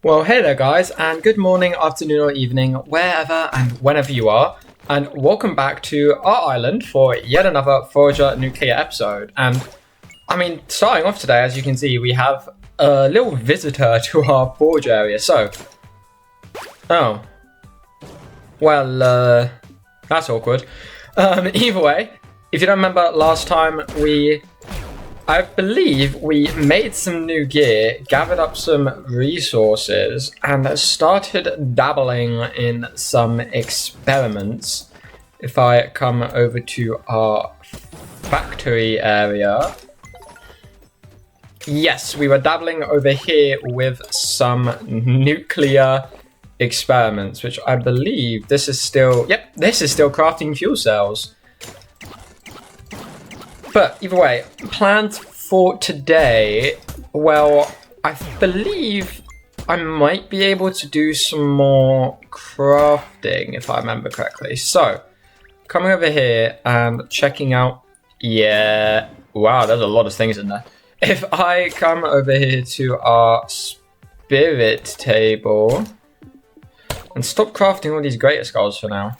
Well, hey there, guys, and good morning, afternoon, or evening, wherever and whenever you are, and welcome back to our island for yet another Forager Nuclear episode. And starting off today, as you can see, we have a little visitor to our forge area. So, oh, well, that's awkward. Either way, if you don't remember last time, I believe we made some new gear, gathered up some resources, and started dabbling in some experiments. If I come over to our factory area. Yes, we were dabbling over here with some nuclear experiments, which I believe this is still crafting fuel cells. But either way, plans for today, well, I believe I might be able to do some more crafting, if I remember correctly. So, coming over here and checking out, yeah, wow, there's a lot of things in there. If I come over here to our spirit table and stop crafting all these greater skulls for now.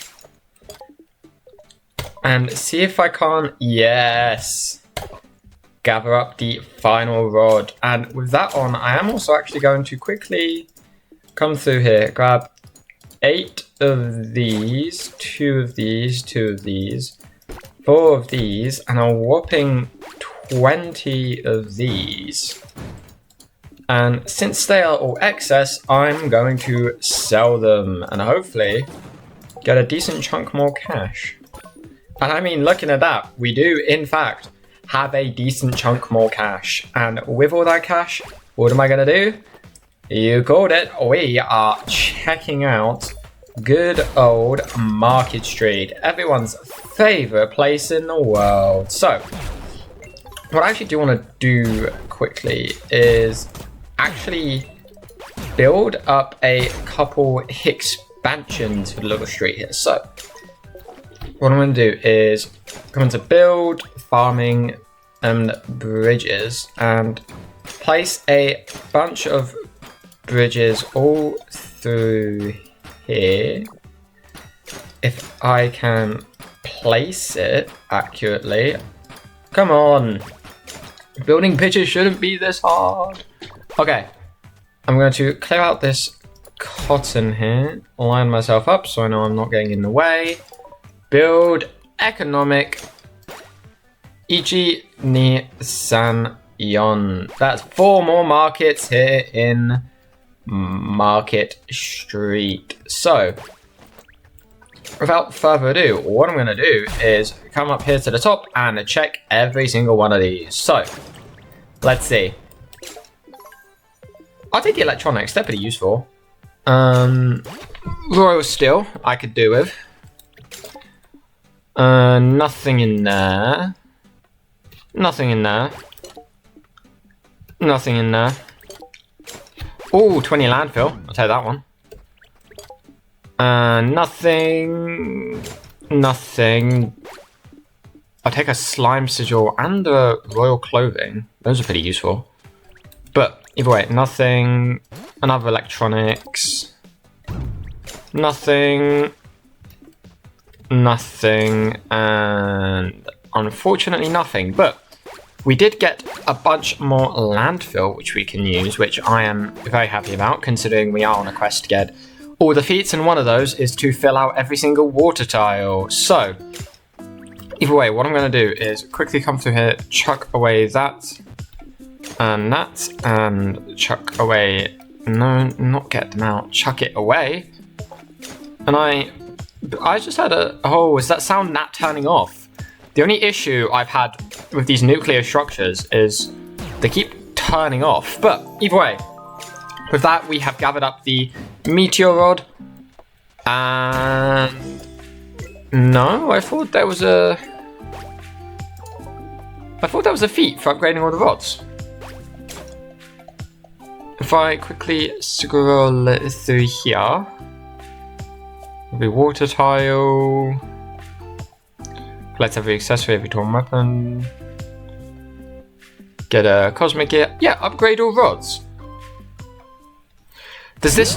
And see if I can't, yes, gather up the final rod. And with that on, I am also actually going to quickly come through here, grab 8 of these, 2 of these, 2 of these, 4 of these, and a whopping 20 of these. And since they are all excess, I'm going to sell them and hopefully get a decent chunk more cash. And I mean, looking at that, we do, in fact, have a decent chunk more cash. And with all that cash, what am I going to do? You called it. We are checking out good old Market Street. Everyone's favorite place in the world. So, what I actually do want to do quickly is actually build up a couple expansions for the little street here. So, what I'm going to do is come into build, farming, and bridges, and place a bunch of bridges all through here. If I can place it accurately. Come on. Building bridges shouldn't be this hard. Okay. I'm going to clear out this cotton here, line myself up so I know I'm not getting in the way. Build economic Ichi ni san yon. That's 4 more markets here in Market Street. So, without further ado, what I'm going to do is come up here to the top and check every single one of these. So, let's see. I'll take the electronics, they're pretty useful. Royal steel, I could do with. Nothing in there. Nothing in there. Nothing in there. Oh, 20 landfill. I'll take that one. Nothing. Nothing. I'll take a slime sigil and a royal clothing. Those are pretty useful. But either way, nothing. Another electronics. Nothing. Nothing, and unfortunately nothing, but we did get a bunch more landfill which we can use, which I am very happy about considering we are on a quest to get all the feats, and one of those is to fill out every single water tile. So either way, what I'm going to do is quickly come through here, chuck away that and chuck away, no, not get them out, chuck it away. And I just had is that sound not turning off? The only issue I've had with these nuclear structures is they keep turning off. But either way, with that we have gathered up the meteor rod. And no, I thought there was a feat for upgrading all the rods. If I quickly scroll through here. The water tile. Collect every accessory, every torn weapon. Get a cosmic gear. Yeah, upgrade all rods. Does this...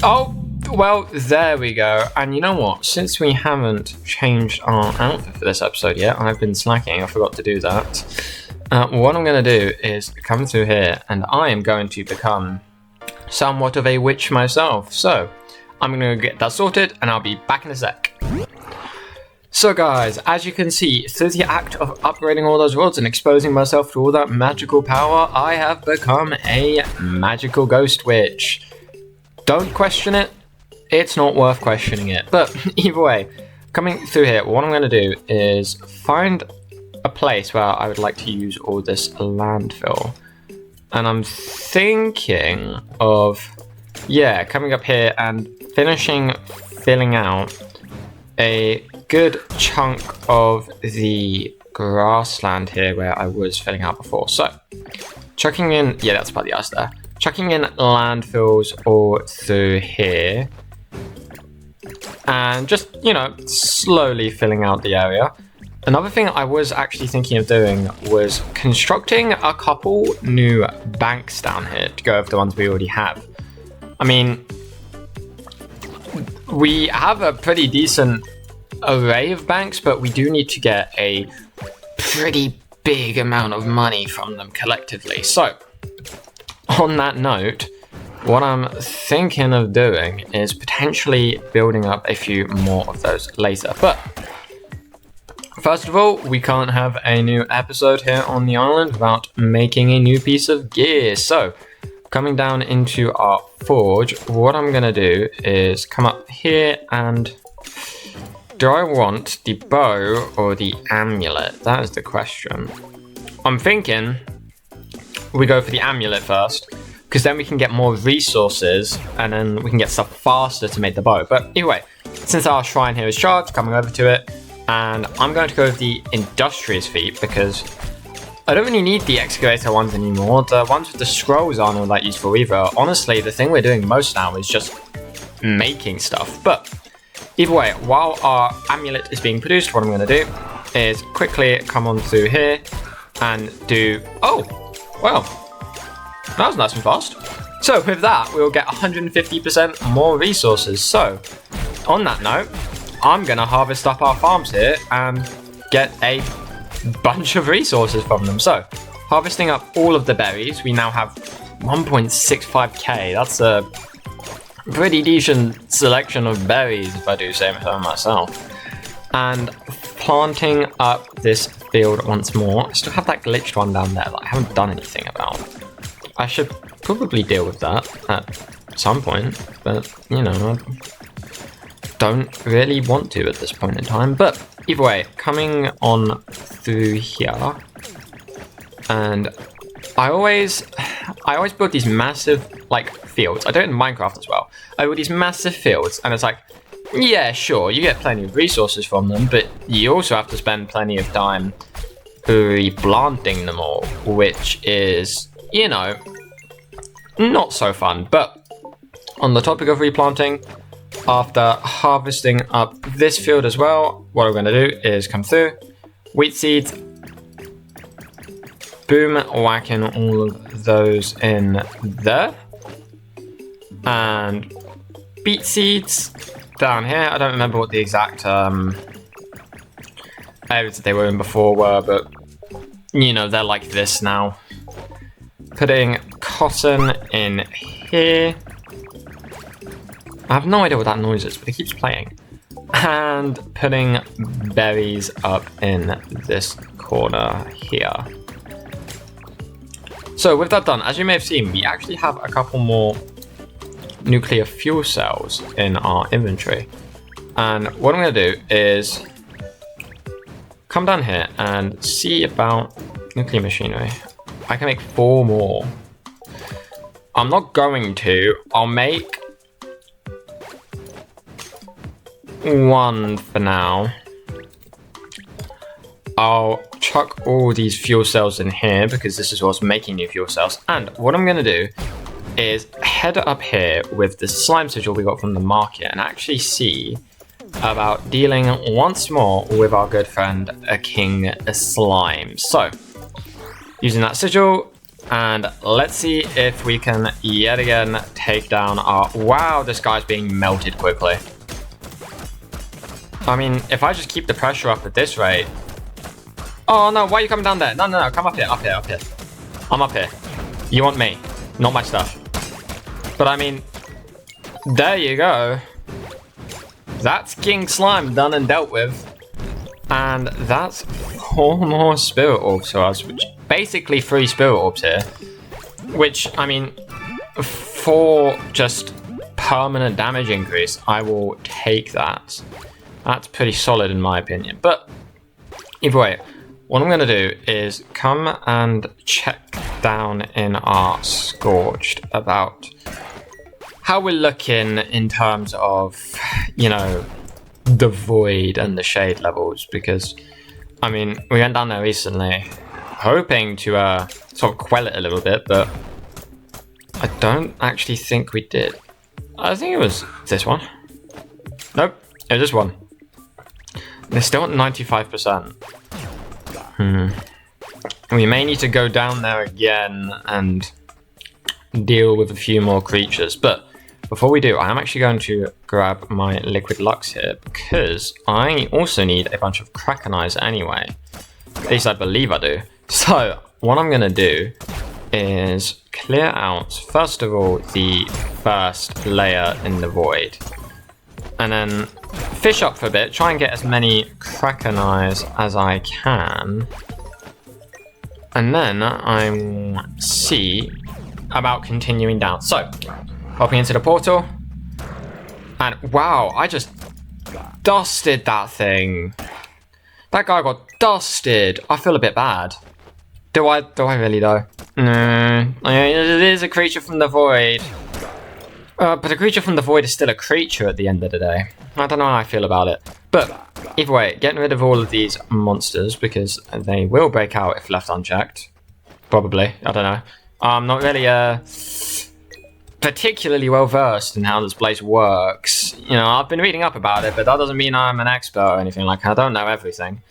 Oh, well, there we go. And you know what? Since we haven't changed our outfit for this episode yet, I've been slacking. I forgot to do that. What I'm going to do is come through here, and I am going to become somewhat of a witch myself. So, I'm going to get that sorted, and I'll be back in a sec. So guys, as you can see, through the act of upgrading all those rods and exposing myself to all that magical power, I have become a magical ghost witch. Don't question it, it's not worth questioning it. But either way, coming through here, what I'm going to do is find a place where I would like to use all this landfill. And I'm thinking of, yeah, coming up here and filling out a good chunk of the grassland here where I was filling out before. So, chucking in, yeah, that's about the ice there. Chucking in landfills all through here. And just, you know, slowly filling out the area. Another thing I was actually thinking of doing was constructing a couple new banks down here to go over the ones we already have. I mean, we have a pretty decent array of banks, but we do need to get a pretty big amount of money from them collectively. So, on that note, what I'm thinking of doing is potentially building up a few more of those later. But first of all, we can't have a new episode here on the island without making a new piece of gear. So, coming down into our forge, what I'm going to do is come up here and... do I want the bow or the amulet? That is the question. I'm thinking we go for the amulet first, because then we can get more resources and then we can get stuff faster to make the bow. But anyway, since our shrine here is charged, coming over to it, and I'm going to go with the industrious feat because I don't really need the excavator ones anymore. The ones with the scrolls aren't all that useful either. Honestly, the thing we're doing most now is just making stuff. But either way, while our amulet is being produced, what I'm going to do is quickly come on through here and do... oh, well, that was nice and fast. So with that, we'll get 150% more resources. So on that note, I'm going to harvest up our farms here and get a bunch of resources from them. So harvesting up all of the berries, we now have 1.65k. That's a pretty decent selection of berries, if I do say so myself. And planting up this field once more. I still have that glitched one down there that I haven't done anything about. I should probably deal with that at some point, but you know, I don't really want to at this point in time. But either way, coming on through here, and I always build these massive like fields. I do it in Minecraft as well. I build these massive fields, and it's like, yeah, sure, you get plenty of resources from them, but you also have to spend plenty of time replanting them all, which is, you know, not so fun. But on the topic of replanting, after harvesting up this field as well, what I'm going to do is come through, wheat seeds, boom, whacking all of those in there, and beet seeds down here. I don't remember what the exact areas that they were in before were, but you know, they're like this now. Putting cotton in here. I have no idea what that noise is, but it keeps playing. And putting berries up in this corner here. So with that done, as you may have seen, we actually have a couple more nuclear fuel cells in our inventory. And what I'm going to do is come down here and see about nuclear machinery. I can make 4 more. I'm not going to. I'll make 1 for now. I'll chuck all these fuel cells in here because this is what's making new fuel cells. And what I'm going to do is head up here with the slime sigil we got from the market and actually see about dealing once more with our good friend King Slime. So, using that sigil, And let's see if we can yet again take down our... Wow, this guy's being melted quickly. I mean, if I just keep the pressure up at this rate... Oh no, why are you coming down there? No, no, no, come up here, up here, up here. I'm up here. You want me, not my stuff. But I mean, there you go. That's King Slime done and dealt with. And that's 4 more Spirit Orbs for us, which basically 3 Spirit Orbs here. Which, I mean, for just permanent damage increase, I will take that. That's pretty solid in my opinion. But either way, what I'm going to do is come and check down in our Scorched about how we're looking in terms of, you know, the void and the shade levels, because I mean we went down there recently hoping to sort of quell it a little bit, but I don't actually think we did. I think it was this one. Nope, it was this one. They're still at 95%. We may need to go down there again and deal with a few more creatures, but before we do, I am actually going to grab my liquid lux here, because I also need a bunch of Kraken eyes anyway. At least I believe I do. So what I'm going to do is clear out, first of all, the first layer in the void. And then fish up for a bit, try and get as many Kraken eyes as I can. And then I will see about continuing down. So, hopping into the portal. And wow, I just dusted that thing. That guy got dusted. I feel a bit bad. Do I really though? No. It is a creature from the void. But a creature from the void is still a creature at the end of the day. I don't know how I feel about it. But either way, getting rid of all of these monsters, because they will break out if left unchecked. Probably. I don't know. I'm not really particularly well versed in how this place works. You know, I've been reading up about it, but that doesn't mean I'm an expert or anything like that. I don't know everything.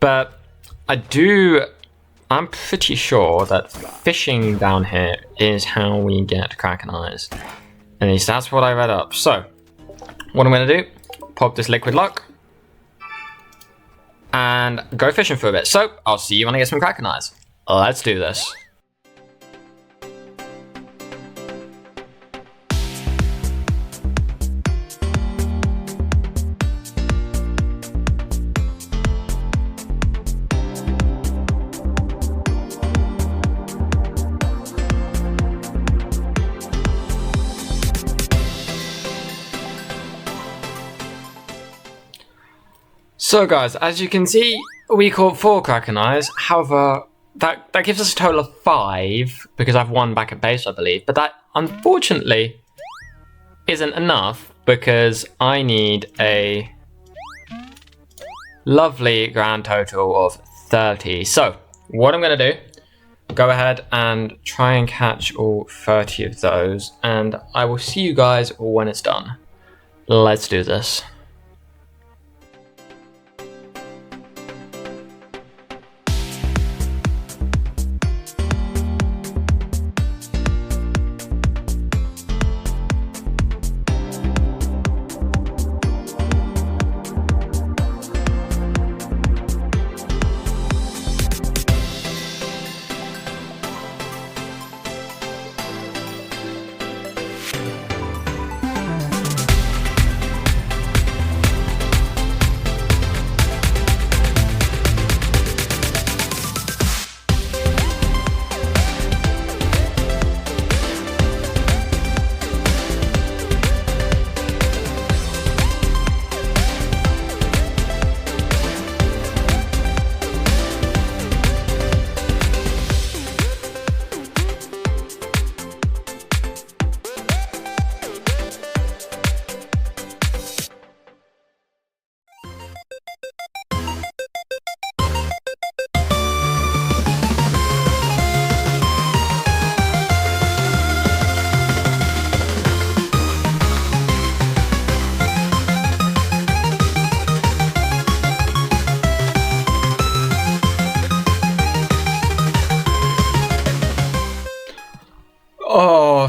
But I'm pretty sure that fishing down here is how we get Kraken eyes. At least that's what I read up. So, what I'm going to do, pop this liquid luck, and go fishing for a bit. So, I'll see you when I get some Kraken eyes. Let's do this. So guys, as you can see, we caught 4 Kraken eyes. However, that gives us a total of 5, because I've 1 back at base, I believe. But that, unfortunately, isn't enough, because I need a lovely grand total of 30. So, what I'm going to do, go ahead and try and catch all 30 of those, and I will see you guys when it's done. Let's do this.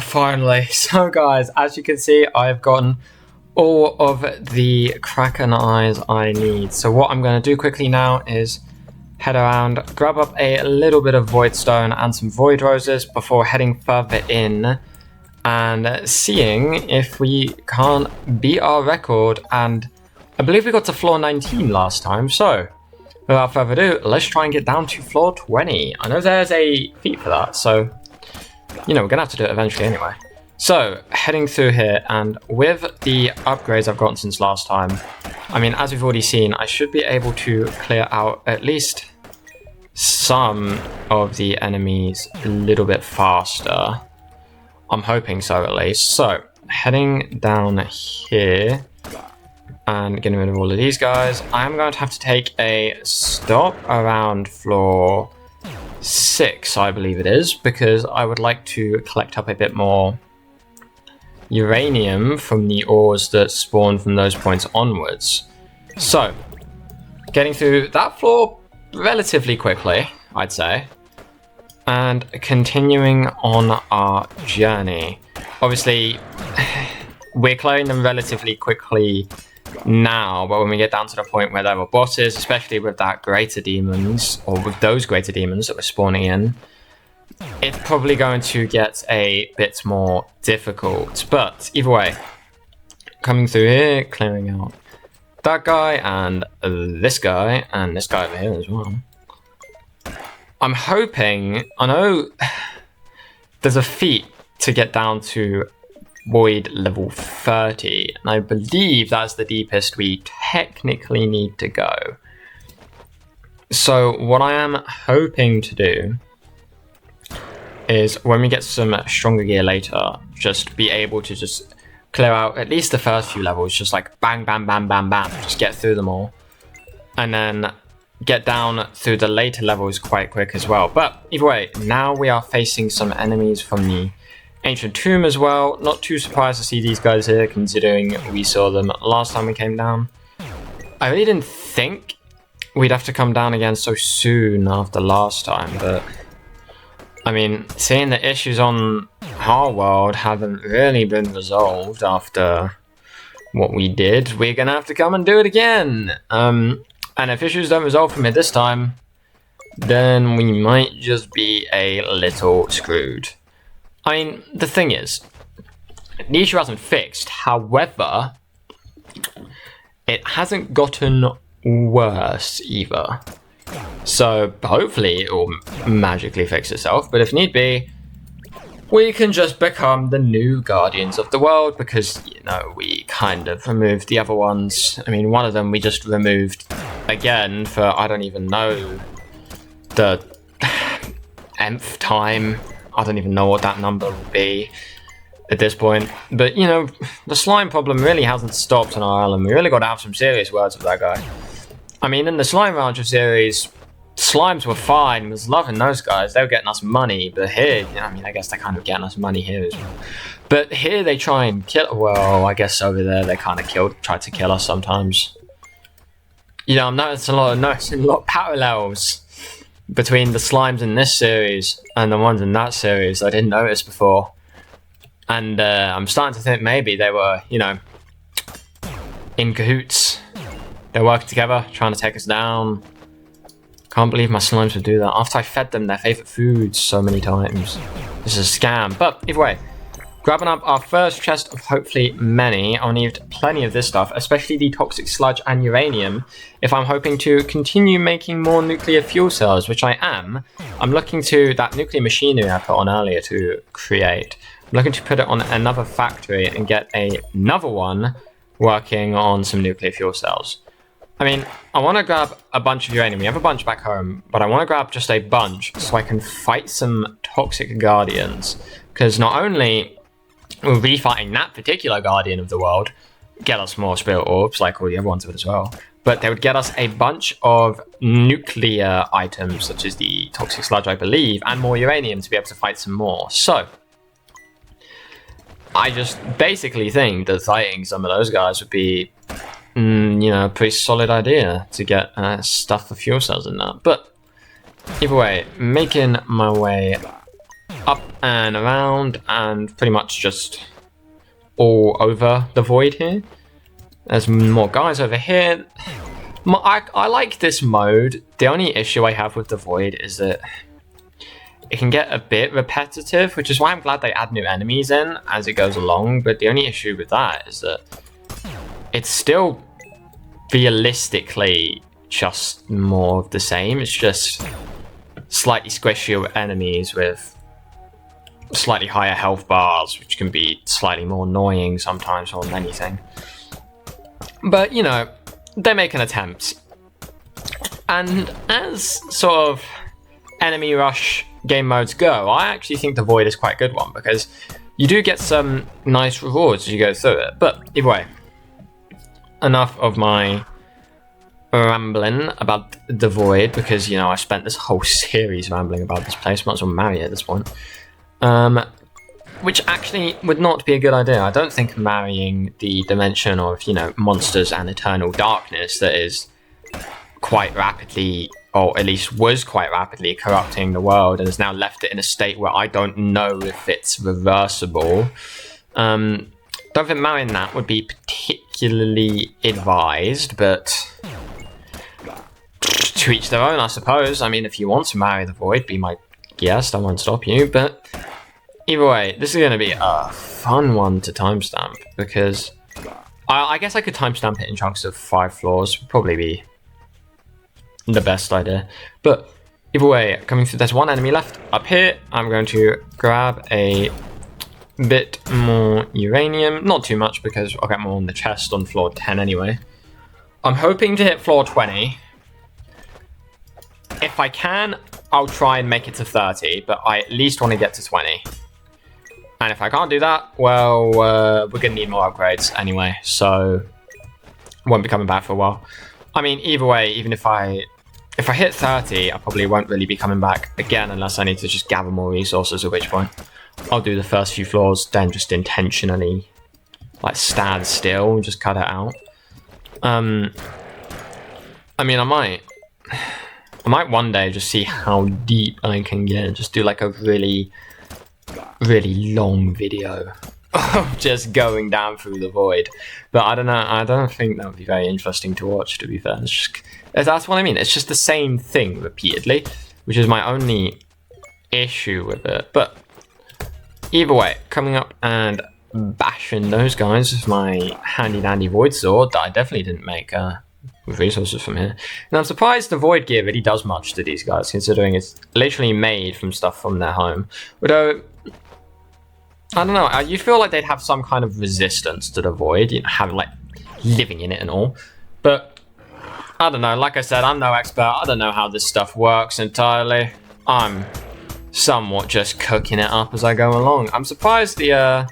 finally. So guys, as you can see, I've gotten all of the Kraken eyes I need. So what I'm going to do quickly now is head around, grab up a little bit of void stone and some void roses before heading further in and seeing if we can't beat our record. And I believe we got to floor 19 last time, so without further ado, let's try and get down to floor 20. I know there's a feat for that, so you know, we're gonna have to do it eventually anyway. So, heading through here, and with the upgrades I've gotten since last time, I mean, as we've already seen, I should be able to clear out at least some of the enemies a little bit faster. I'm hoping so, at least. So, heading down here, and getting rid of all of these guys, I'm going to have to take a stop around floor 6, I believe it is, because I would like to collect up a bit more uranium from the ores that spawn from those points onwards. So, getting through that floor relatively quickly, I'd say, and continuing on our journey. Obviously, we're clearing them relatively quickly now, but when we get down to the point where there are bosses, especially with that greater demons, or with those greater demons that we're spawning in, it's probably going to get a bit more difficult. But either way, coming through here, clearing out that guy and this guy over here as well. I'm hoping, I know there's a feat to get down to void level 30, and I believe that's the deepest we technically need to go. So what I am hoping to do is when we get some stronger gear later, just be able to just clear out at least the first few levels, just like bang, bam, bam, bam, bam, just get through them all, and then get down through the later levels quite quick as well. But either way, now we are facing some enemies from the Ancient Tomb as well. Not too surprised to see these guys here, considering we saw them last time we came down. I really didn't think we'd have to come down again so soon after last time, but I mean, seeing the issues on our world haven't really been resolved after what we did, we're gonna have to come and do it again. And if issues don't resolve from it this time, then we might just be a little screwed. I mean, the thing is, the issue hasn't fixed. However, it hasn't gotten worse either. So hopefully it will magically fix itself. But if need be, we can just become the new guardians of the world, because, you know, we kind of removed the other ones. I mean, one of them we just removed again for, I don't even know, the nth time. I don't even know what that number would be at this point. But, you know, the slime problem really hasn't stopped on our island. We really got to have some serious words with that guy. I mean, in the Slime Rancher series, slimes were fine. I was loving those guys. They were getting us money. But here, you know, I mean, I guess they're kind of getting us money here as well. But here they try and kill... Well, I guess over there they kind of tried to kill us sometimes. You know, I'm noticing a lot of parallels between the slimes in this series and the ones in that series I didn't notice before. And I'm starting to think maybe they were, you know, in cahoots. They're working together, trying to take us down. Can't believe my slimes would do that after I fed them their favorite foods so many times. This is a scam. But either way, grabbing up our first chest of hopefully many. I'll need plenty of this stuff, especially the toxic sludge and uranium, if I'm hoping to continue making more nuclear fuel cells, which I am. I'm looking to that nuclear machinery I put on earlier to create. I'm looking to put it on another factory and get another one working on some nuclear fuel cells. I mean, I want to grab a bunch of uranium. We have a bunch back home, but I want to grab just a bunch so I can fight some toxic guardians. Because not only will refighting that particular guardian of the world get us more spirit orbs, like all the other ones would as well, but they would get us a bunch of nuclear items, such as the toxic sludge, I believe, and more uranium to be able to fight some more. So I just basically think that fighting some of those guys would be, you know, a pretty solid idea to get stuff for fuel cells in that. But either way, making my way up and around and pretty much just all over the void here. There's more guys over here. I like this mode. The only issue I have with the void is that it can get a bit repetitive, which is why I'm glad they add new enemies in as it goes along. But the only issue with that is that it's still realistically just more of the same. It's just slightly squishier enemies with slightly higher health bars, which can be slightly more annoying sometimes more than anything. But, you know, they make an attempt. And as sort of enemy rush game modes go, I actually think the void is quite a good one, because you do get some nice rewards as you go through it. But either way, enough of my rambling about the void, because, you know, I spent this whole series rambling about this place. Might as well marry it at this point. Which actually would not be a good idea. I don't think marrying the dimension of, you know, monsters and eternal darkness that is quite rapidly, or at least was quite rapidly, corrupting the world and has now left it in a state where I don't know if it's reversible. Don't think marrying that would be particularly advised, but to each their own, I suppose. I mean, if you want to marry the void, be my guest, I won't stop you, but either way, this is going to be a fun one to timestamp, because I guess I could timestamp it in chunks of 5 floors, would probably be the best idea. But either way, coming through, there's one enemy left up here. I'm going to grab a bit more uranium, not too much because I'll get more on the chest on floor 10 anyway. I'm hoping to hit floor 20. If I can, I'll try and make it to 30, but I at least want to get to 20. And if I can't do that, well, we're going to need more upgrades anyway, so won't be coming back for a while. I mean, either way, even if I hit 30, I probably won't really be coming back again unless I need to just gather more resources, at which point I'll do the first few floors, then just intentionally, like, stand still and just cut it out. I mean, I might one day just see how deep I can get and just do, like, a really long video of just going down through the void. But I don't know, I don't think that would be very interesting to watch, to be fair. It's just, that's what I mean, it's just the same thing repeatedly, which is my only issue with it. But either way, coming up and bashing those guys with my handy dandy void sword that I definitely didn't make with resources from here. And I'm surprised the void gear really does much to these guys, considering it's literally made from stuff from their home. Although, I don't know, you feel like they'd have some kind of resistance to the void, you know, have, like, living in it and all. But I don't know, like I said, I'm no expert. I don't know how this stuff works entirely. I'm somewhat just cooking it up as I go along. I'm surprised our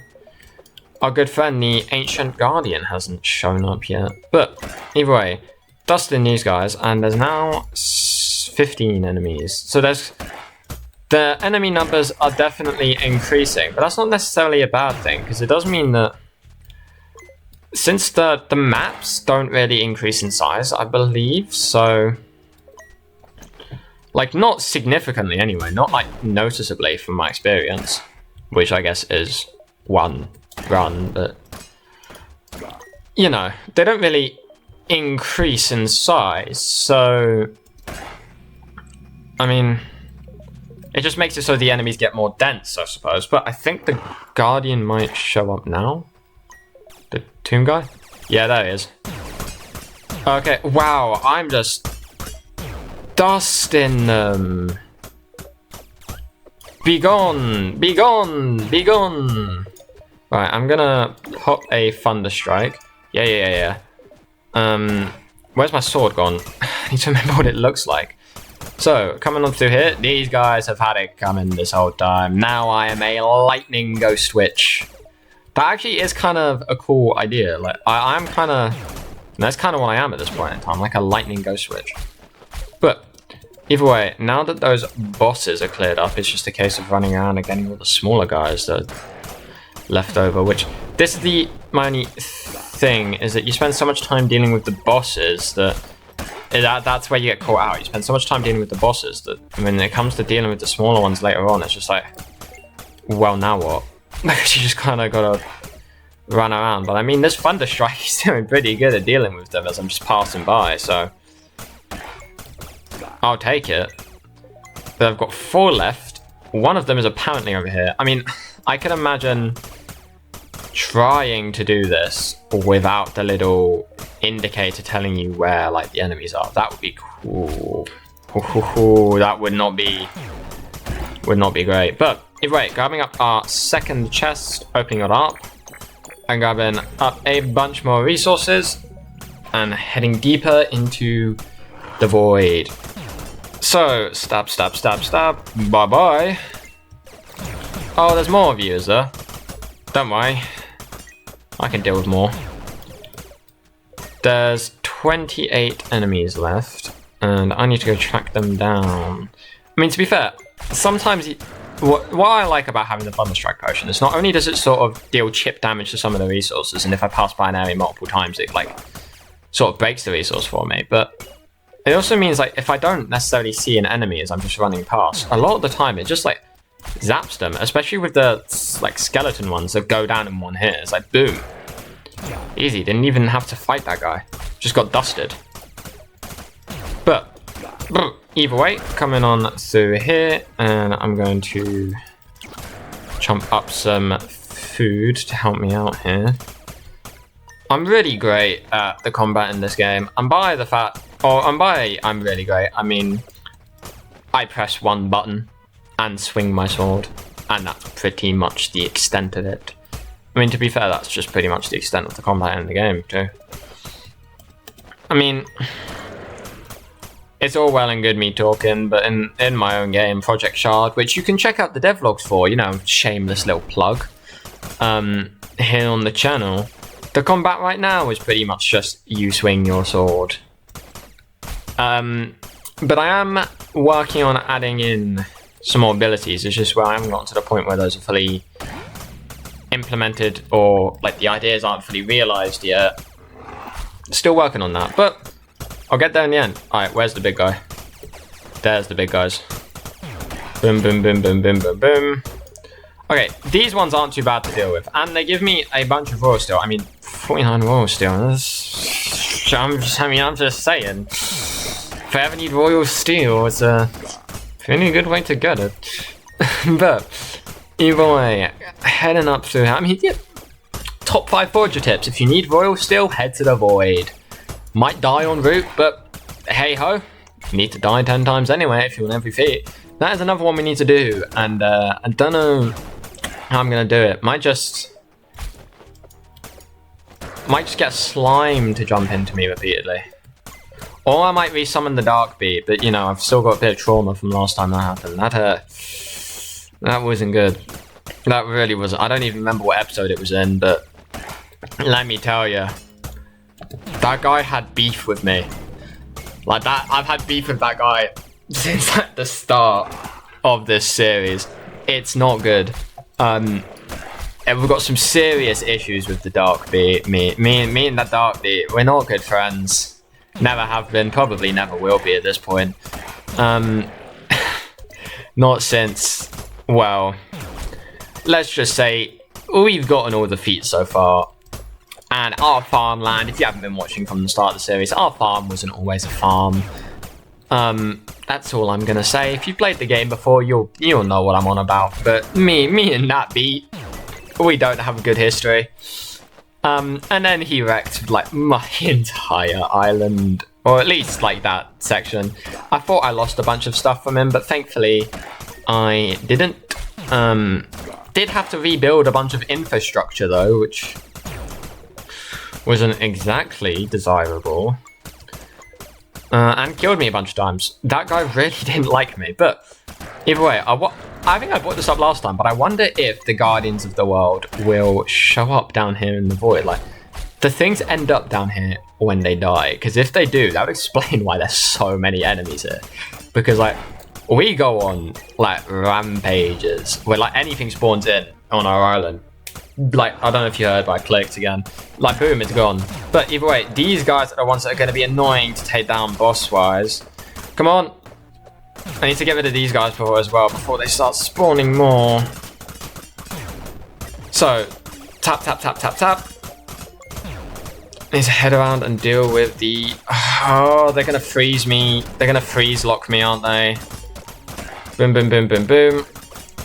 good friend, the Ancient Guardian, hasn't shown up yet. But either way, dusting these guys, and there's now 15 enemies. So the enemy numbers are definitely increasing, but that's not necessarily a bad thing, because it does mean that since the maps don't really increase in size, I believe, so, like, not significantly anyway, not, like, noticeably from my experience, which I guess is one run, but, you know, they don't really increase in size, so, I mean, it just makes it so the enemies get more dense, I suppose. But I think the Guardian might show up now. The tomb guy? Yeah, there he is. Okay, wow, I'm just dusting them. Be gone, be gone, be gone. Right, I'm gonna pop a Thunder Strike. Yeah. Where's my sword gone? I need to remember what it looks like. So, coming on through here, these guys have had it coming this whole time. Now I am a lightning ghost witch. That actually is kind of a cool idea. Like, I'm kind of... That's kind of what I am at this point in time, like a lightning ghost witch. But, either way, now that those bosses are cleared up, it's just a case of running around and getting all the smaller guys that are left over, which... This is my only thing, is that you spend so much time dealing with the bosses that... That's where you get caught out. You spend so much time dealing with the bosses that when it comes to dealing with the smaller ones later on, it's just like, well, now what? Because you just kind of gotta run around. But I mean, this Thunderstrike is doing pretty good at dealing with them as I'm just passing by, so I'll take it. But I've got 4 left. One of them is apparently over here. I mean, I can imagine trying to do this without the little indicator telling you where like the enemies are. That would be cool. That would not be great. But anyway, grabbing up our second chest, opening it up, and grabbing up a bunch more resources, and heading deeper into the void. So, stab, stab, stab, stab. Bye-bye. Oh, there's more of you, is there? Don't worry. I can deal with more. There's 28 enemies left, and I need to go track them down. I mean, to be fair, sometimes what I like about having the Thunderstrike potion is not only does it sort of deal chip damage to some of the resources, and if I pass by an area multiple times, it like sort of breaks the resource for me, but it also means like if I don't necessarily see an enemy as I'm just running past, a lot of the time it just like zaps them, especially with the like skeleton ones that go down in one hit. It's like boom, easy. Didn't even have to fight that guy, just got dusted. But either way, coming on through here, and I'm going to chomp up some food to help me out here. I'm really great at the combat in this game, and by I'm really great, I mean I press one button and swing my sword, and that's pretty much the extent of it. I mean, to be fair, that's just pretty much the extent of the combat in the game too. I mean, it's all well and good me talking, but in my own game, Project Shard, which you can check out the devlogs for, you know, shameless little plug, here on the channel, the combat right now is pretty much just you swing your sword. But I am working on adding in some more abilities. It's just where I haven't gotten to the point where those are fully implemented, or like the ideas aren't fully realized yet. Still working on that, but I'll get there in the end. Alright, where's the big guy? There's the big guys. Boom, boom, boom, boom, boom, boom, boom. Okay, these ones aren't too bad to deal with, and they give me a bunch of royal steel. I mean, 49 royal steel. I'm just saying. If I ever need royal steel, it's a pretty good way to get it. But either way, heading up through. I mean, yeah, top 5 forager tips. If you need royal steel, head to the void. Might die en route, but hey ho, you need to die 10 times anyway if you're on every feet. That is another one we need to do, and I don't know how I'm gonna do it. Might just get slime to jump into me repeatedly, or I might resummon the dark beat. But you know, I've still got a bit of trauma from last time that happened. That wasn't good. That really wasn't. I don't even remember what episode it was in, but let me tell you, that guy had beef with me. Like that, I've had beef with that guy since like the start of this series. It's not good. And we've got some serious issues with the dark beat. Me and that dark beat, we're not good friends. Never have been, probably never will be at this point. Not since, well, let's just say we've gotten all the feats so far. And our farmland, if you haven't been watching from the start of the series, our farm wasn't always a farm. That's all I'm gonna say. If you've played the game before, you'll know what I'm on about. But me and that beat, we don't have a good history. And then he wrecked like my entire island, or at least like that section. I thought I lost a bunch of stuff from him, but thankfully I didn't. Did have to rebuild a bunch of infrastructure though, which wasn't exactly desirable, and killed me a bunch of times. That guy really didn't like me, but either way, I think I brought this up last time, but I wonder if the Guardians of the World will show up down here in the void. Like, the things end up down here when they die, because if they do, that would explain why there's so many enemies here. Because like, we go on like rampages where like anything spawns in on our island. Like, I don't know if you heard, but I clicked again. Like, boom, it's gone. But either way, these guys are the ones that are going to be annoying to take down boss-wise. Come on. I need to get rid of these guys before they start spawning more. So, tap, tap, tap, tap, tap. Need to head around and deal with the... Oh, they're going to freeze me. They're going to freeze lock me, aren't they? Boom, boom, boom, boom, boom.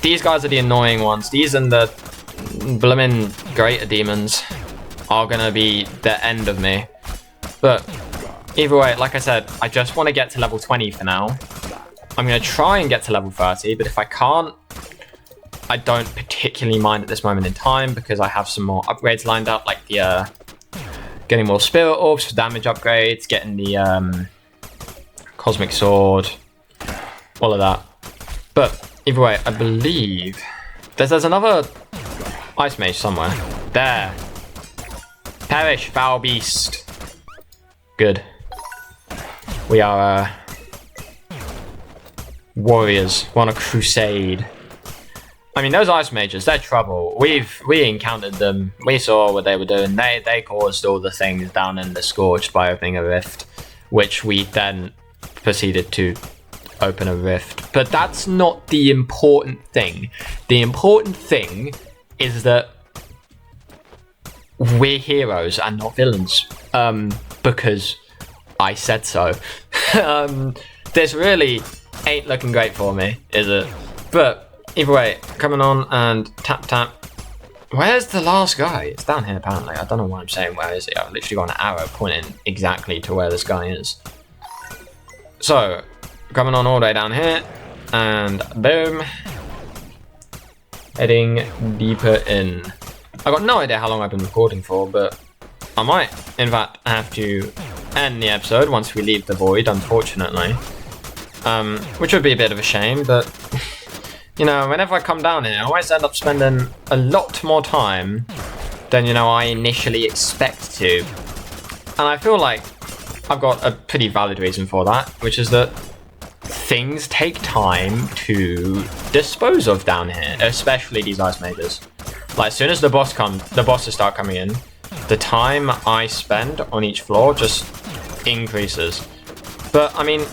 These guys are the annoying ones. These and the blimmin' greater demons are going to be the end of me. But either way, like I said, I just want to get to level 20 for now. I'm going to try and get to level 30, but if I can't, I don't particularly mind at this moment in time because I have some more upgrades lined up, like the getting more spirit orbs for damage upgrades, getting the cosmic sword, all of that. But either way, I believe there's another ice mage somewhere. There. Perish, foul beast. Good. We are warriors. We're on a crusade. I mean, those ice mages, they're trouble. We encountered them. We saw what they were doing. They caused all the things down in the Scorched by opening a rift, which we then proceeded to open a rift. But that's not the important thing. The important thing is that we're heroes and not villains. Because I said so. This really ain't looking great for me, is it? But either way, coming on and tap tap. Where's the last guy? It's down here apparently. I don't know why I'm saying where is it. I've literally got an arrow pointing exactly to where this guy is. So, coming on all the way down here. And boom. Heading deeper in. I got no idea how long I've been recording for, but I might, in fact, have to end the episode once we leave the void, unfortunately. Which would be a bit of a shame, but... You know, whenever I come down here, I always end up spending a lot more time than, you know, I initially expect to. And I feel like I've got a pretty valid reason for that, which is that things take time to dispose of down here, especially these ice mages. Like, as soon as the bosses start coming in, the time I spend on each floor just increases. But, I mean...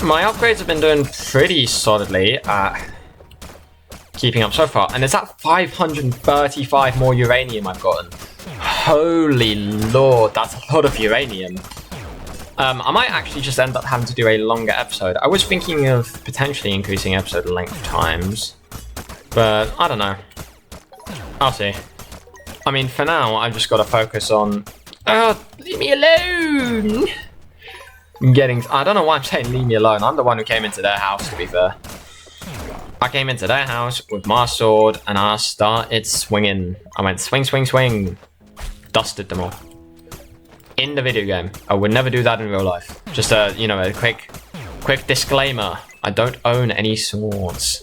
My upgrades have been doing pretty solidly at keeping up so far. And there's that 535 more uranium I've gotten. Holy lord, that's a lot of uranium. I might actually just end up having to do a longer episode. I was thinking of potentially increasing episode length times. But I don't know. I'll see. I mean, for now, I've just got to focus on... Oh, leave me alone! I don't know why I'm saying leave me alone. I'm the one who came into their house, to be fair. I came into their house with my sword and I started swinging. I went swing, swing, swing. Dusted them all. In the video game. I would never do that in real life. Just a, you know, a quick disclaimer. I don't own any swords.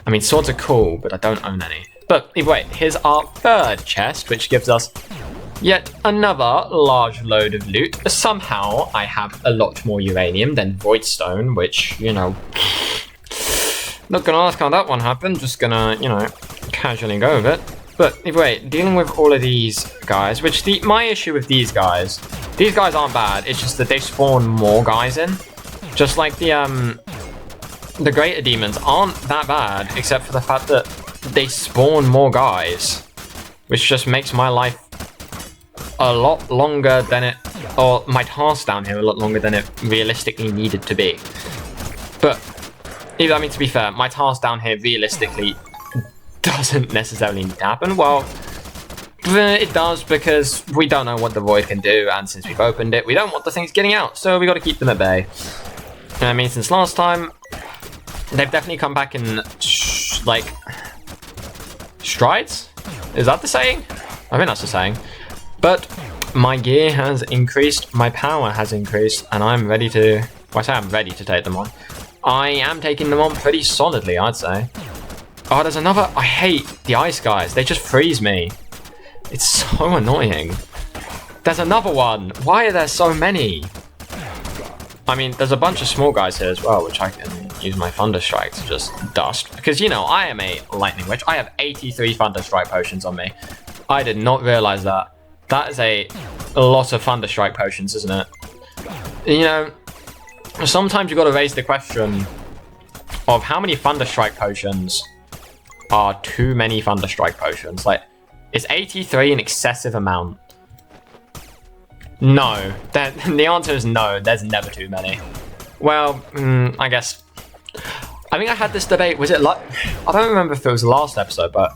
I mean, swords are cool, but I don't own any. But either way, here's our third chest, which gives us yet another large load of loot. Somehow, I have a lot more uranium than voidstone, which, you know... Not gonna ask how that one happened, just gonna, you know, casually go with it. But either way, dealing with all of these guys, which my issue with these guys aren't bad, it's just that they spawn more guys in. Just like the greater demons aren't that bad, except for the fact that they spawn more guys. Which just makes my life a lot longer than it, or my task down here a lot longer than it realistically needed to be. But, I mean, to be fair, my task down here realistically doesn't necessarily need to happen. Well, it does because we don't know what the void can do, and since we've opened it, we don't want the things getting out, so we got to keep them at bay. And I mean, since last time, they've definitely come back in, like, strides? Is that the saying? I think that's the saying. But my gear has increased, my power has increased, and I'm ready to... Well, I say I'm ready to take them on. I am taking them on pretty solidly, I'd say. Oh, there's another... I hate the ice guys. They just freeze me. It's so annoying. There's another one. Why are there so many? I mean, there's a bunch of small guys here as well, which I can use my Thunder Strike to just dust. Because, you know, I am a Lightning Witch. I have 83 Thunder Strike potions on me. I did not realize that. That is a lot of Thunder Strike potions, isn't it? You know, sometimes you've got to raise the question of how many Thunder Strike potions are too many Thunderstrike potions. Like, is 83 an excessive amount? No. The answer is no. There's never too many. Well, I guess. I think I had this debate. Was it like? I don't remember if it was the last episode, but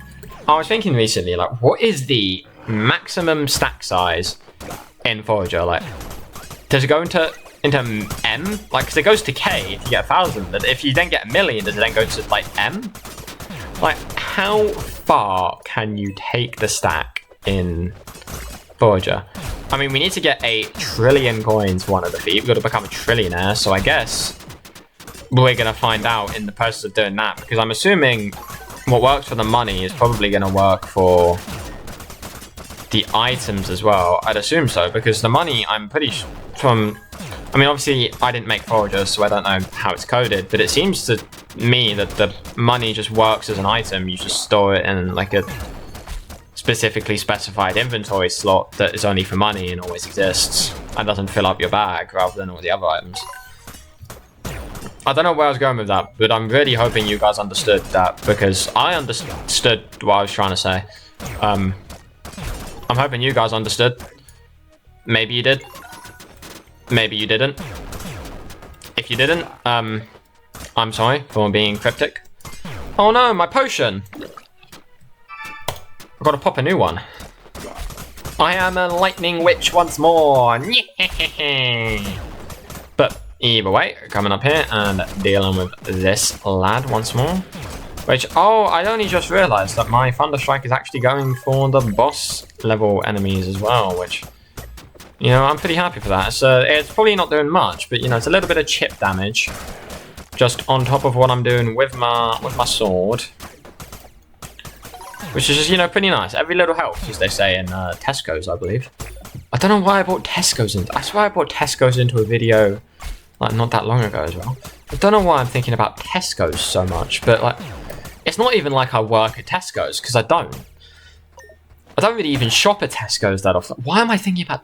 I was thinking recently, like, what is the maximum stack size in Forager? Like, does it go into M? Like, because it goes to K if you get 1,000, but if you then get 1,000,000, does it then go to like M? Like, how far can you take the stack in Forager? I mean, we need to get 1,000,000,000,000 coins for one of the feet. We've got to become a trillionaire, so I guess we're going to find out in the process of doing that, because I'm assuming what works for the money is probably going to work for the items as well. I'd assume so, because the money, I'm pretty sure from... I mean, obviously, I didn't make Forager, so I don't know how it's coded, but it seems to me that the money just works as an item. You just store it in, like, a specifically specified inventory slot that is only for money and always exists and doesn't fill up your bag, rather than all the other items. I don't know where I was going with that, but I'm really hoping you guys understood that, because I understood what I was trying to say. I'm hoping you guys understood. Maybe you did. Maybe you didn't. If you didn't, I'm sorry for being cryptic. Oh no, my potion! I've got to pop a new one. I am a lightning witch once more! But either way, coming up here and dealing with this lad once more. Which, oh, I only just realised that my Thunderstrike is actually going for the boss level enemies as well, which... You know, I'm pretty happy for that. So it's probably not doing much, but you know, it's a little bit of chip damage, just on top of what I'm doing with my sword, which is just, you know, pretty nice. Every little helps, as they say in Tesco's, I believe. I don't know why I brought Tesco's in. I swear I brought Tesco's into a video like not that long ago as well. I don't know why I'm thinking about Tesco's so much, but like, it's not even like I work at Tesco's, because I don't really even shop at Tesco's that often. Why am I thinking about?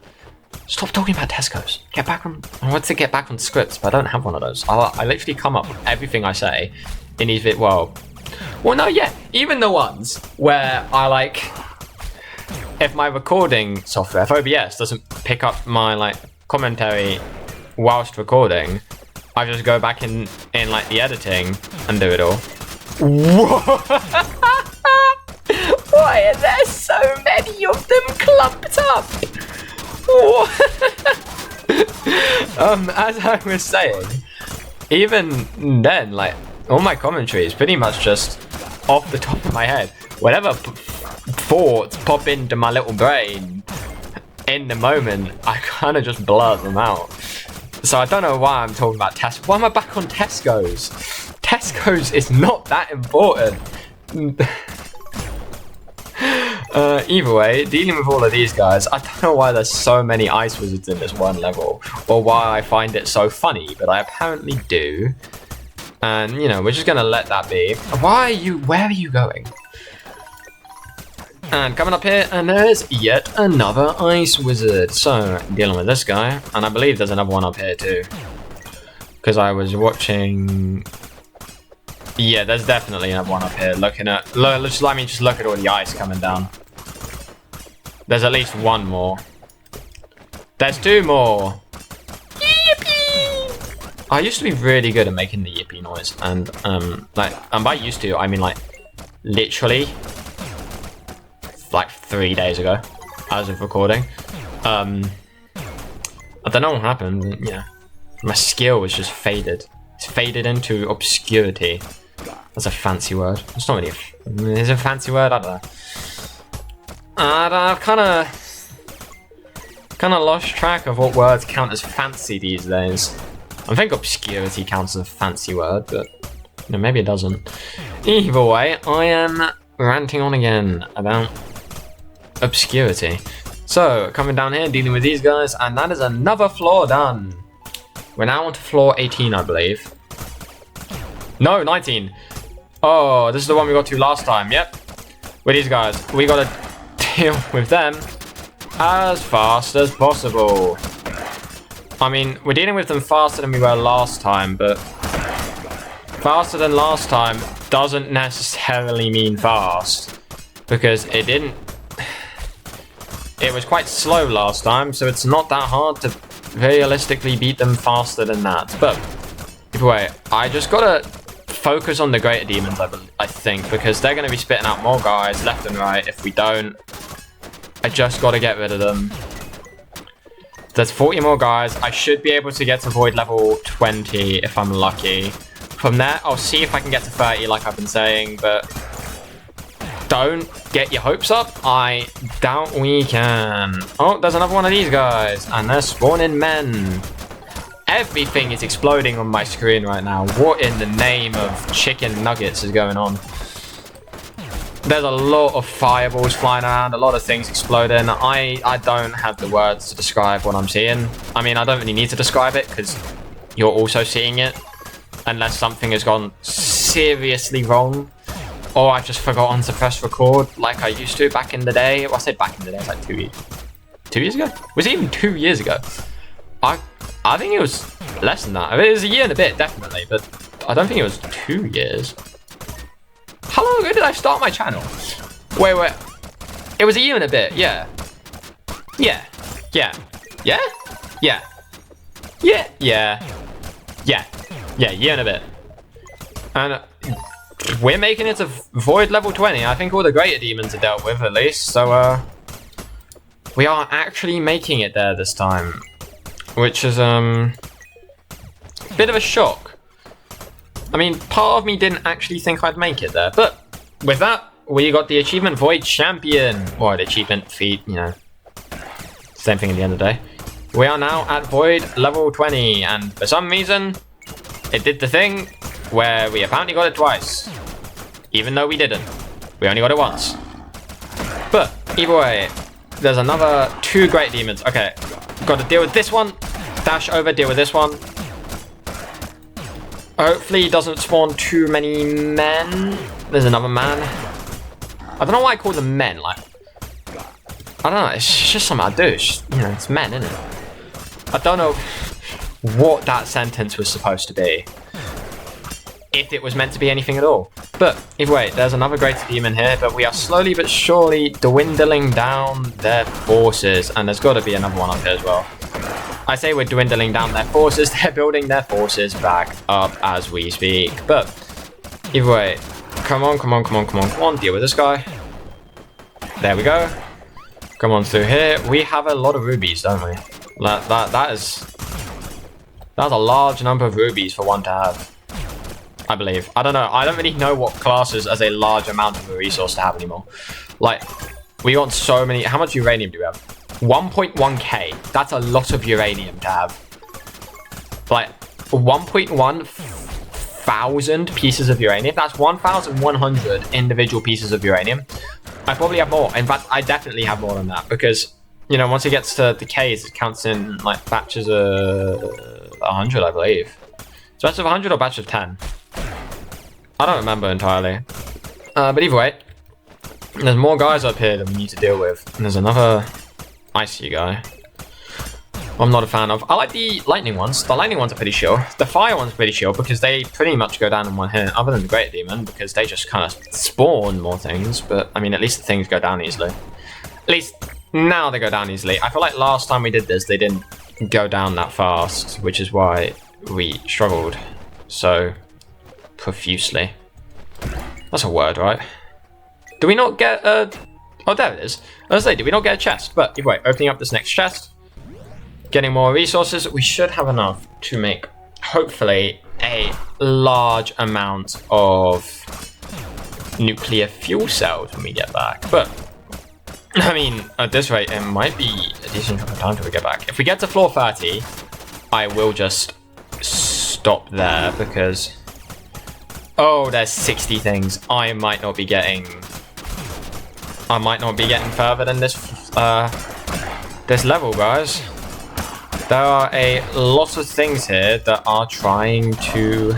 Stop talking about Tesco's. Get back on... I want to get back on scripts, but I don't have one of those. I literally come up with everything I say in these well, no, yeah. Even the ones where I, like... If my recording software, if OBS doesn't pick up my, like, commentary whilst recording, I just go back in like, the editing and do it all. Why are there so many of them clumped up? As I was saying, even then, like, all my commentary is pretty much just off the top of my head. Whatever thoughts pop into my little brain in the moment, I kind of just blur them out. So I don't know why I'm talking about Tesco. Why am I back on Tesco's? Tesco's is not that important. Either way, dealing with all of these guys, I don't know why there's so many ice wizards in this one level, or why I find it so funny, but I apparently do. And, you know, we're just gonna let that be. Where are you going? And coming up here, and there's yet another ice wizard. So, dealing with this guy, and I believe there's another one up here too. Because I was watching... Yeah, there's definitely another one up here. Looking at... Just let me just look at all the ice coming down. There's at least one more. There's two more. Yippee! I used to be really good at making the yippee noise, and and by used to, I mean like literally like 3 days ago, as of recording. I don't know what happened. But, yeah, my skill was just faded. It's faded into obscurity. That's a fancy word. It's not really. Is it a fancy word? I don't know. I've kind of lost track of what words count as fancy these days. I think obscurity counts as a fancy word, but you know, maybe it doesn't. Either way, I am ranting on again about obscurity. So, coming down here, dealing with these guys, and that is another floor done. We're now on to floor 18, I believe. No, 19. Oh, this is the one we got to last time. Yep. With these guys, we gotta deal with them as fast as possible. I mean, we're dealing with them faster than we were last time, but faster than last time doesn't necessarily mean fast, because it didn't. It was quite slow last time, so it's not that hard to realistically beat them faster than that. But either way, I just gotta focus on the greater demons, I think, because they're gonna be spitting out more guys left and right. If we don't, I just gotta get rid of them. There's 40 more guys. I should be able to get to void level 20 if I'm lucky. From there, I'll see if I can get to 30 like I've been saying, but don't get your hopes up. I doubt we can. Oh, there's another one of these guys, and they're spawning men. Everything is exploding on my screen right now. What in the name of chicken nuggets is going on? There's a lot of fireballs flying around, a lot of things exploding. I don't have the words to describe what I'm seeing. I mean, I don't really need to describe it because you're also seeing it. Unless something has gone seriously wrong. Or I've just forgotten to press record like I used to back in the day. Well, I say back in the day, it's like 2 years. 2 years ago? Was it even 2 years ago? I think it was less than that. I mean, it was a year and a bit, definitely. But I don't think it was 2 years. How long ago did I start my channel? Wait. It was a year and a bit, yeah. Yeah. Yeah, year and a bit. And we're making it to void level 20. I think all the greater demons are dealt with at least. So we are actually making it there this time. Which is a bit of a shock. I mean, part of me didn't actually think I'd make it there. But with that, we got the achievement Void Champion. Or the achievement feat, you know. Same thing at the end of the day. We are now at void level 20. And for some reason, it did the thing where we apparently got it twice. Even though we didn't. We only got it once. But either way, there's another 2 great demons. Okay, got to deal with this one. Dash over, deal with this one. Hopefully he doesn't spawn too many men. There's another man. I don't know why I call them men. Like, I don't know. It's just something I do. It's just, you know, it's men, isn't it? I don't know what that sentence was supposed to be. If it was meant to be anything at all. But either way, there's another greater demon here, but we are slowly but surely dwindling down their forces. And there's got to be another one up here as well. I say we're dwindling down their forces. They're building their forces back up as we speak. But either way, come on. Deal with this guy. There we go. Come on through here. We have a lot of rubies, don't we? That's a large number of rubies for one to have. I believe. I don't know. I don't really know what classes as a large amount of a resource to have anymore. Like, we want so many. How much uranium do we have? 1.1k. That's a lot of uranium to have. Like, 1.1 thousand pieces of uranium. That's 1,100 individual pieces of uranium. I probably have more. In fact, I definitely have more than that because, you know, once it gets to the Ks, it counts in like batches of 100, I believe. So batch of 100 or batch of 10? I don't remember entirely. But either way, there's more guys up here that we need to deal with. And there's another icy guy I'm not a fan of. I like the lightning ones. The lightning ones are pretty chill. The fire ones are pretty chill because they pretty much go down in one hit, other than the great demon, because they just kind of spawn more things. But I mean, at least the things go down easily. At least now they go down easily. I feel like last time we did this, they didn't go down that fast, which is why we struggled so profusely. That's a word, right? Do we not get a... Oh, there it is. I was saying, did we not get a chest? But anyway, opening up this next chest, getting more resources. We should have enough to make, hopefully, a large amount of nuclear fuel cells when we get back. But, I mean, at this rate, it might be a decent chunk of time till we get back. If we get to floor 30, I will just stop there because... Oh, there's 60 things. I might not be getting further than this this level, guys. There are a lot of things here that are trying to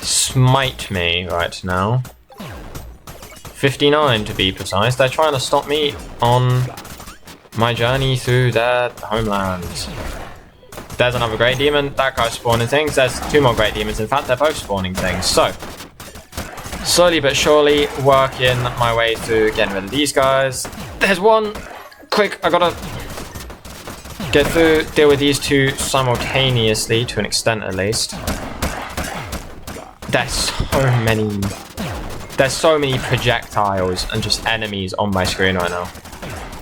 smite me right now. 59 to be precise. They're trying to stop me on my journey through their homelands. There's another great demon. That guy's spawning things. There's 2 more great demons. In fact, they're both spawning things. So, slowly but surely working my way through getting rid of these guys. There's one. Quick, I gotta get through, deal with these two simultaneously, to an extent at least. There's so many projectiles and just enemies on my screen right now.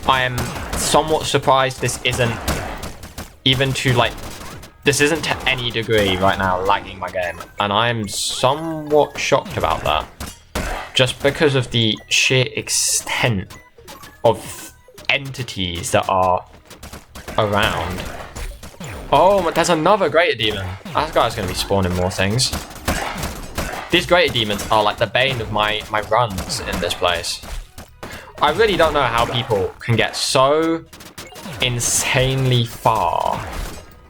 I am somewhat surprised this isn't to any degree right now lagging my game, and I'm somewhat shocked about that, just because of the sheer extent of entities that are around. Oh, but there's another greater demon. That guy's going to be spawning more things. These greater demons are like the bane of my runs in this place. I really don't know how people can get so insanely far,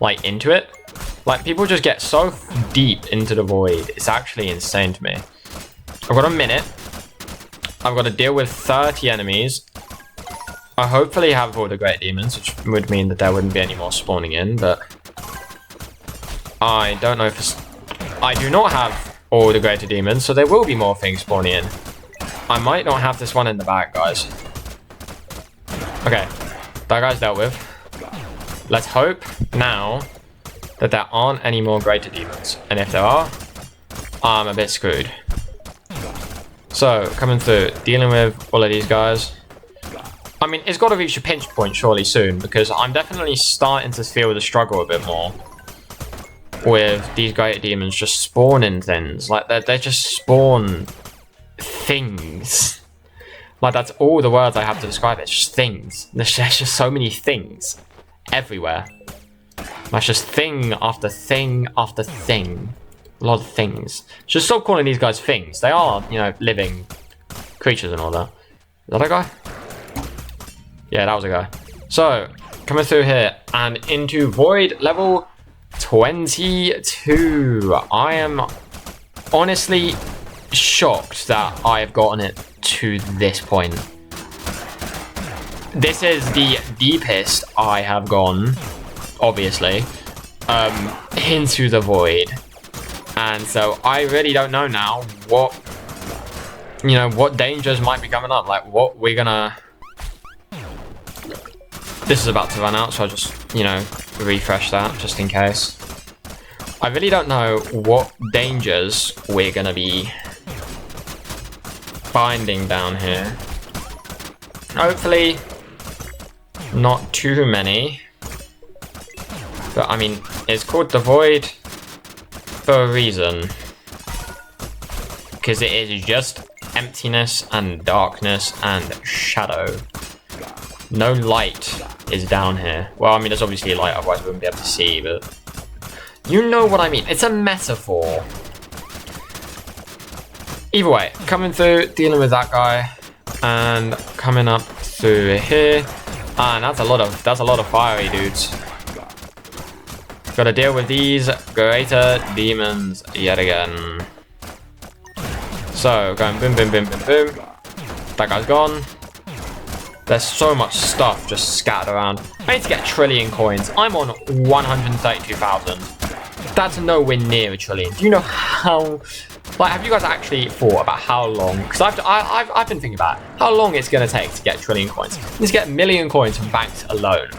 like, into it. Like, people just get so deep into the void. It's actually insane to me. I've got a minute. I've got to deal with 30 enemies. I hopefully have all the great demons, which would mean that there wouldn't be any more spawning in, but I don't know if I do not have all the greater demons, so there will be more things spawning in. I might not have this one in the bag, guys. Okay, that guy's dealt with. Let's hope now that there aren't any more greater demons, and if there are, I'm a bit screwed. So, coming through, dealing with all of these guys. I mean, it's got to reach a pinch point surely soon, because I'm definitely starting to feel the struggle a bit more with these greater demons just spawning things. Like, they just spawn things. Like, that's all the words I have to describe it. It's just things. There's just so many things everywhere. That's just thing after thing after thing. A lot of things. Just stop calling these guys things. They are, you know, living creatures and all that. Is that a guy? Yeah, that was a guy. So, coming through here and into void level 22. I am honestly shocked that I have gotten it to this point. This is the deepest I have gone, obviously, into the void. And so I really don't know now what, you know, what dangers might be coming up. Like, what we're gonna... This is about to run out, so I'll just, you know, refresh that just in case. I really don't know what dangers we're gonna be finding down here. Hopefully not too many. But I mean, it's called the void for a reason. Because it is just emptiness and darkness and shadow. No light is down here. Well, I mean, there's obviously light, otherwise we wouldn't be able to see, but... You know what I mean. It's a metaphor. Either way, coming through, dealing with that guy, and coming up through here. And that's a lot of fiery dudes. Gotta deal with these greater demons yet again. So, going boom, boom, boom, boom, boom. That guy's gone. There's so much stuff just scattered around. I need to get 1 trillion coins. I'm on 132,000. That's nowhere near 1 trillion. Do you know how... Like, have you guys actually thought about how long... Because I've been thinking about how long it's going to take to get 1 trillion coins. You need to get 1 million coins from banks alone.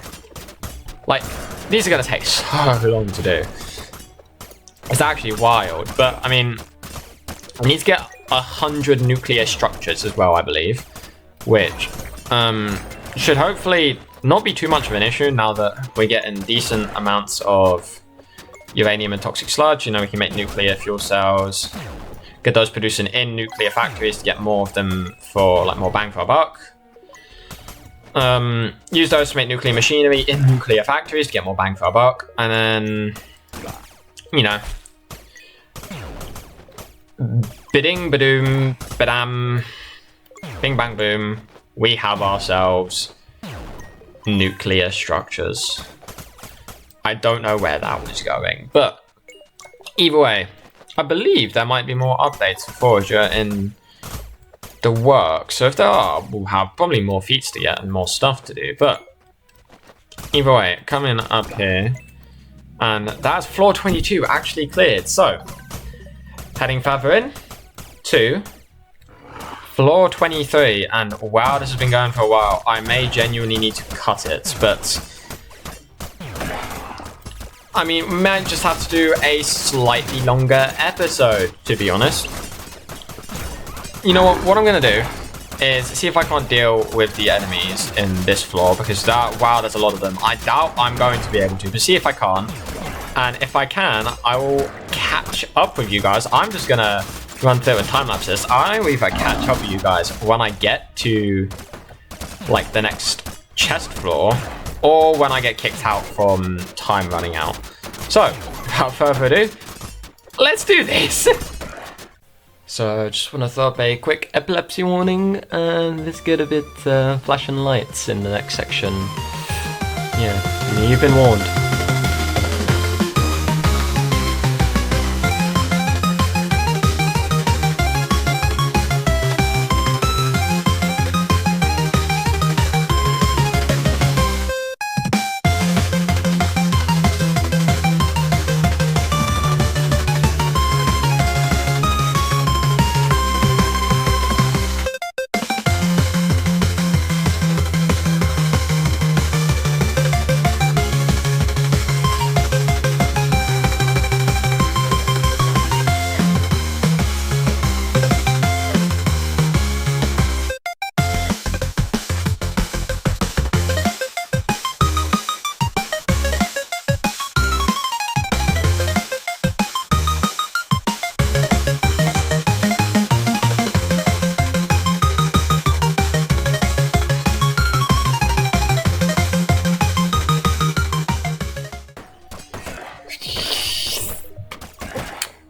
Like, these are going to take so long to do. It's actually wild. But, I mean, I need to get 100 nuclear structures as well, I believe. Which... should hopefully not be too much of an issue now that we're getting decent amounts of uranium and toxic sludge. You know, we can make nuclear fuel cells, get those producing in nuclear factories to get more of them for, like, more bang for our buck. Use those to make nuclear machinery in nuclear factories to get more bang for our buck. And then, you know, bidding, badoom, badam, bing, bang, boom. We have ourselves nuclear structures. I don't know where that was going, but either way, I believe there might be more updates for Forager in the work. So if there are, we'll have probably more feats to get and more stuff to do. But either way, coming up here, and that's floor 22 actually cleared. So heading further in to floor 23, and wow, this has been going for a while. I may genuinely need to cut it, but I mean, we might just have to do a slightly longer episode, to be honest. You know what I'm gonna do is see if I can't deal with the enemies in this floor, because wow, there's a lot of them. I doubt I'm going to be able to, but see if I can. And if I can, I will catch up with you guys. I'm just gonna run through and time lapse this. I don't know if I catch up with you guys when I get to like the next chest floor, or when I get kicked out from time running out. So, without further ado, let's do this! So, I just want to throw up a quick epilepsy warning, and let's get a bit flashing lights in the next section. Yeah, you've been warned.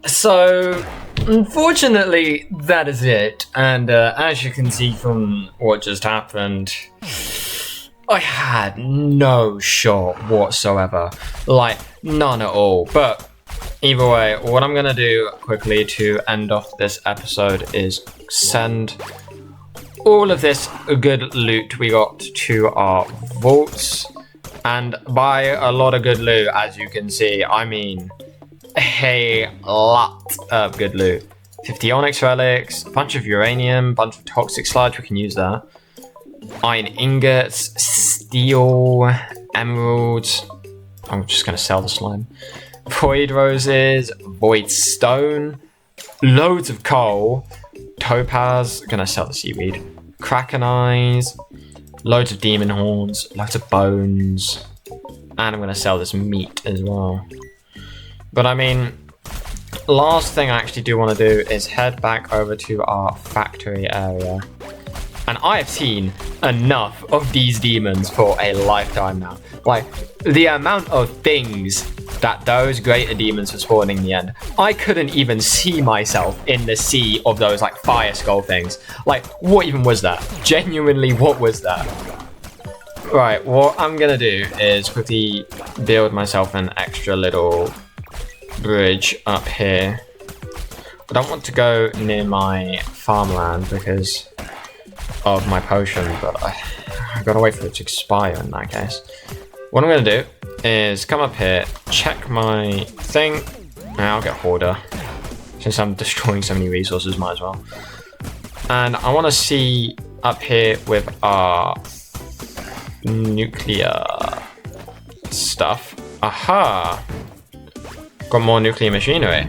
So, unfortunately, that is it. And as you can see from what just happened, I had no shot whatsoever. Like, none at all. But either way, what I'm going to do quickly to end off this episode is send all of this good loot we got to our vaults. And by a lot of good loot, as you can see, I mean a lot of good loot. 50 onyx relics, a bunch of uranium, a bunch of toxic sludge, we can use that. Iron ingots, steel, emeralds. I'm just going to sell the slime. Void roses, void stone, loads of coal, topaz, going to sell the seaweed. Kraken eyes, loads of demon horns, loads of bones, and I'm going to sell this meat as well. But I mean, last thing I actually do want to do is head back over to our factory area. And I have seen enough of these demons for a lifetime now. Like, the amount of things that those greater demons were spawning in the end. I couldn't even see myself in the sea of those, like, fire skull things. Like, what even was that? Genuinely, what was that? Right, what I'm gonna do is quickly build myself an extra little bridge up here. I don't want to go near my farmland because of my potion, but I gotta wait for it to expire in that case. What I'm gonna do is come up here, check my thing, and I'll get hoarder since I'm destroying so many resources, might as well. And I want to see up here with our nuclear stuff. Aha! Got more nuclear machinery.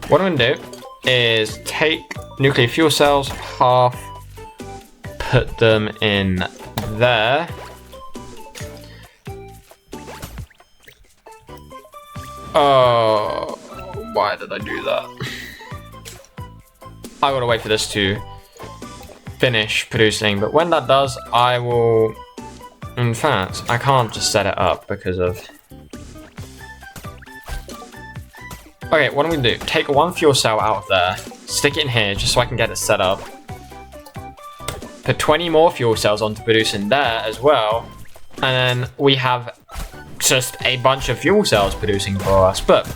What I'm gonna do is take nuclear fuel cells, half, put them in there. Oh, why did I do that? I gotta wait for this to finish producing, but when that does, I will... In fact, I can't just set it up because of... Okay, what I'm going to do, take one fuel cell out of there, stick it in here just so I can get it set up. Put 20 more fuel cells on to produce in there as well. And then we have just a bunch of fuel cells producing for us. But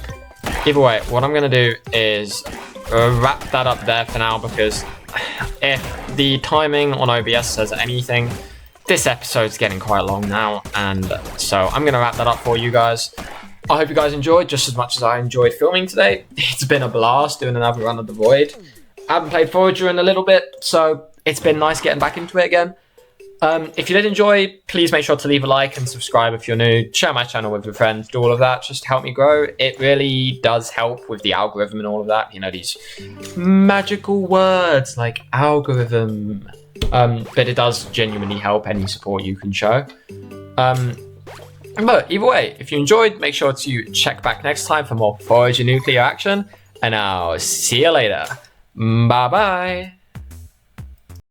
either way, what I'm going to do is wrap that up there for now, because if the timing on OBS says anything, this episode's getting quite long now. And so I'm going to wrap that up for you guys. I hope you guys enjoyed just as much as I enjoyed filming today. It's been a blast doing another run of the void. I haven't played Forager in a little bit, so it's been nice getting back into it again. If you did enjoy, please make sure to leave a like and subscribe if you're new. Share my channel with your friends. Do all of that just to help me grow. It really does help with the algorithm and all of that. You know, these magical words like algorithm. But it does genuinely help any support you can show. But either way, if you enjoyed, make sure to check back next time for more Forager Nuclear action. And I'll see you later. Bye-bye.